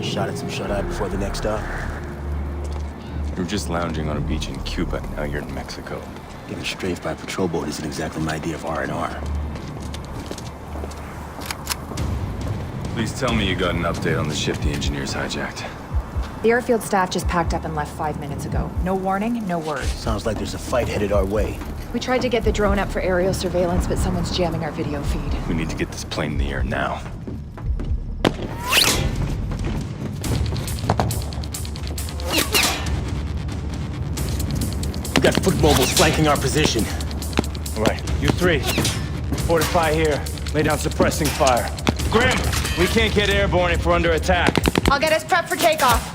Shot at some shut-eye before the next stop? You were just lounging on a beach in Cuba, now you're in Mexico. Getting strafed by a patrol boat isn't exactly my idea of R&R. Please tell me you got an update on the ship the engineers hijacked. The airfield staff just packed up and left 5 minutes ago. No warning, no word. Sounds like there's a fight headed our way. We tried to get the drone up for aerial surveillance, but someone's jamming our video feed. We need to get this plane in the air now. We got foot mobiles flanking our position. All right, you three. Fortify here. Lay down suppressing fire. Grim, we can't get airborne if we're under attack. I'll get us prepped for takeoff.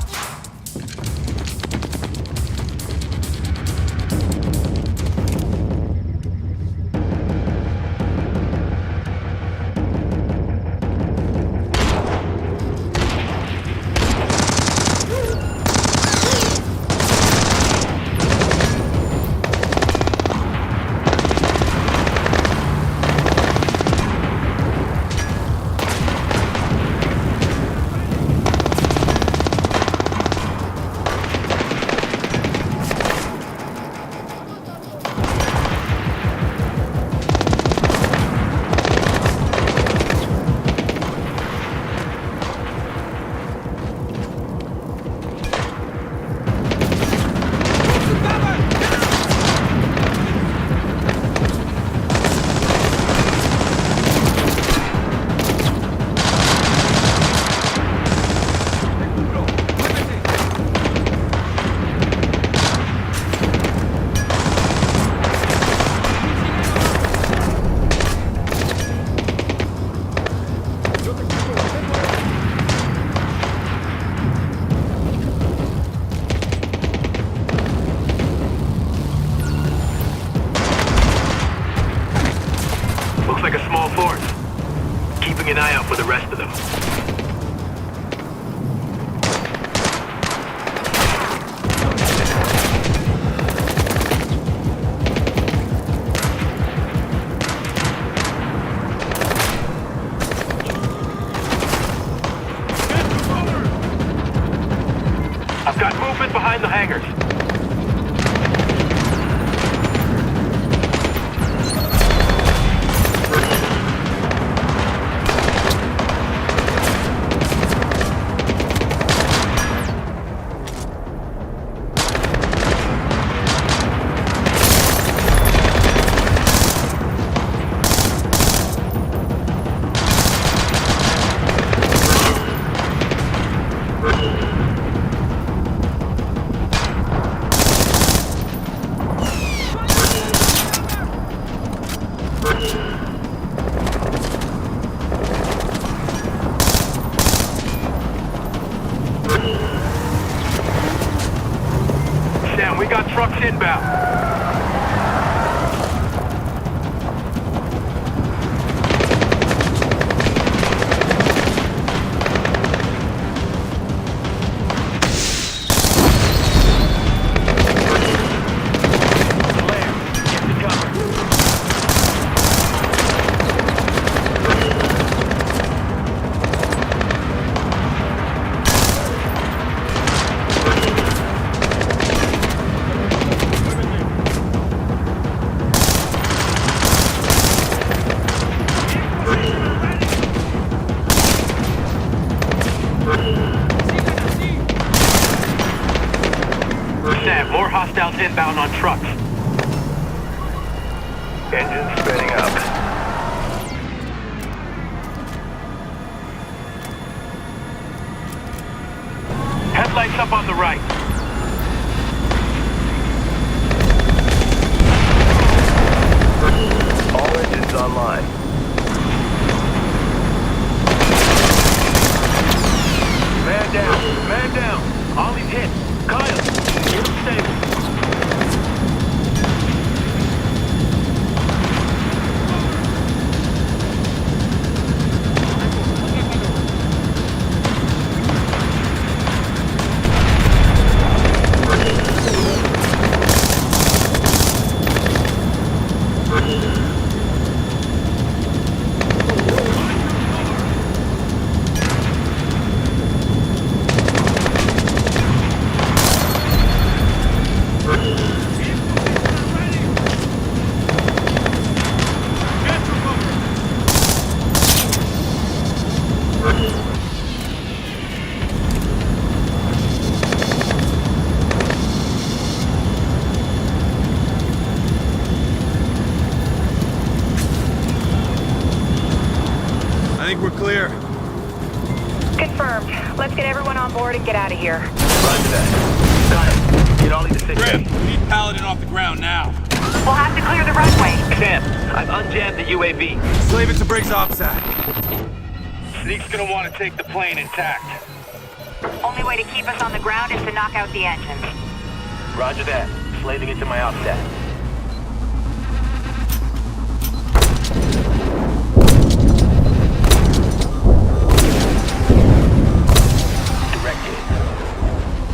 Like a small force. Keeping an eye out for the rest of them. I've got movement behind the hangars. Sam, we got trucks inbound. Sam, more hostiles inbound on trucks. Engine spinning up. Headlights up on the right. All engines online. Man down, man down. Ollie's hit. Kyle, get him stable. Let's get everyone on board and get out of here. Roger that. Got it. Get Ollie to sit Grim, we need Paladin off the ground now. We'll have to clear the runway. Sam, I've unjammed the UAV. Slave it to Briggs' OPSAT. Sneak's gonna want to take the plane intact. Only way to keep us on the ground is to knock out the engines. Roger that. Slaving it to my OPSAT.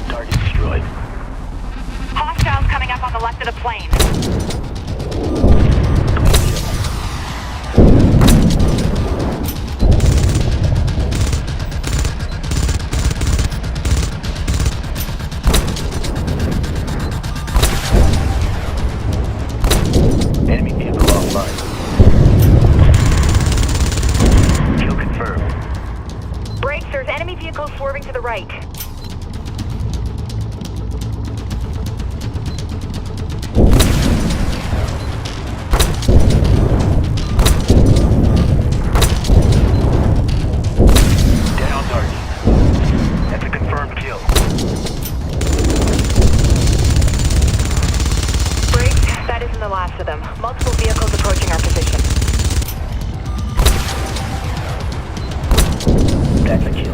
Target destroyed. Hostiles coming up on the left of the plane. Enemy vehicle offline. Kill confirmed. Brakes, there's enemy vehicles swerving to the right. Down target. That's a confirmed kill. Brakes, that isn't the last of them. Multiple vehicles approaching our position. That's a kill.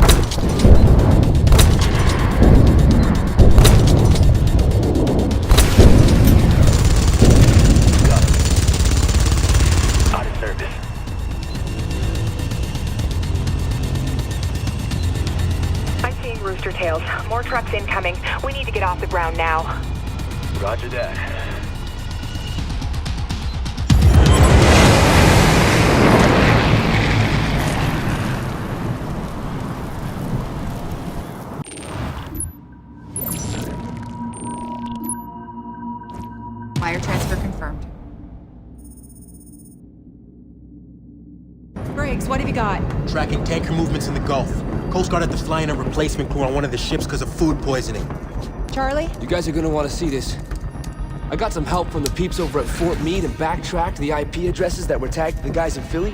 Got him. Out of service. I'm seeing rooster tails. More trucks incoming. We need to get off the ground now. Roger that. Wire transfer confirmed. Briggs, what have you got? Tracking tanker movements in the Gulf. Coast Guard had to fly in a replacement crew on one of the ships because of food poisoning. Charlie? You guys are gonna want to see this. I got some help from the peeps over at Fort Meade and backtracked the IP addresses that were tagged to the guys in Philly.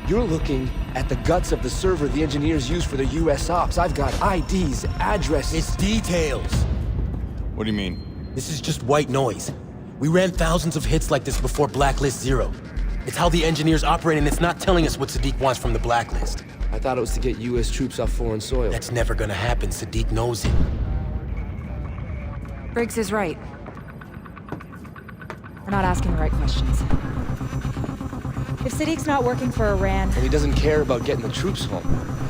You're looking at the guts of the server the engineers use for their US ops. I've got IDs, addresses. It's details. What do you mean? This is just white noise. We ran thousands of hits like this before Blacklist 0. It's how the engineers operate, and it's not telling us what Sadiq wants from the Blacklist. I thought it was to get US troops off foreign soil. That's never gonna happen. Sadiq knows it. Briggs is right. We're not asking the right questions. If Sadiq's not working for Iran... And he doesn't care about getting the troops home.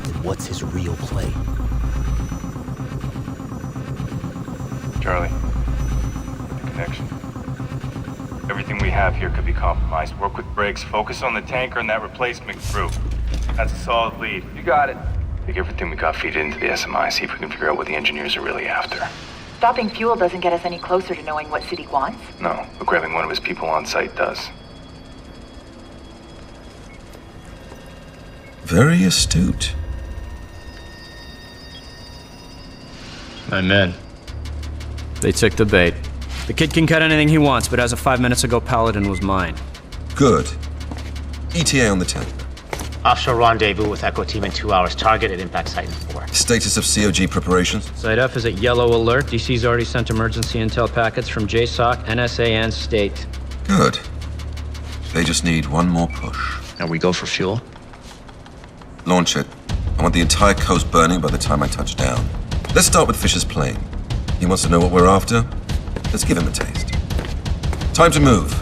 Then what's his real play? Charlie. The connection. Everything we have here could be compromised. Work with Briggs. Focus on the tanker and that replacement crew. That's a solid lead. You got it. Take everything we got, feed it into the SMI, see if we can figure out what the engineers are really after. Stopping fuel doesn't get us any closer to knowing what Sadiq wants. No, but grabbing one of his people on site does. Very astute. My men. They took the bait. The kid can cut anything he wants, but as of 5 minutes ago, Paladin was mine. Good. ETA on the tanker. Offshore rendezvous with Echo Team in 2 hours. Target at impact site in 4. Status of COG preparations? Site F is at yellow alert. DC's already sent emergency intel packets from JSOC, NSA, and State. Good. They just need one more push. And we go for fuel? Launch it. I want the entire coast burning by the time I touch down. Let's start with Fisher's plane. He wants to know what we're after. Let's give him a taste. Time to move.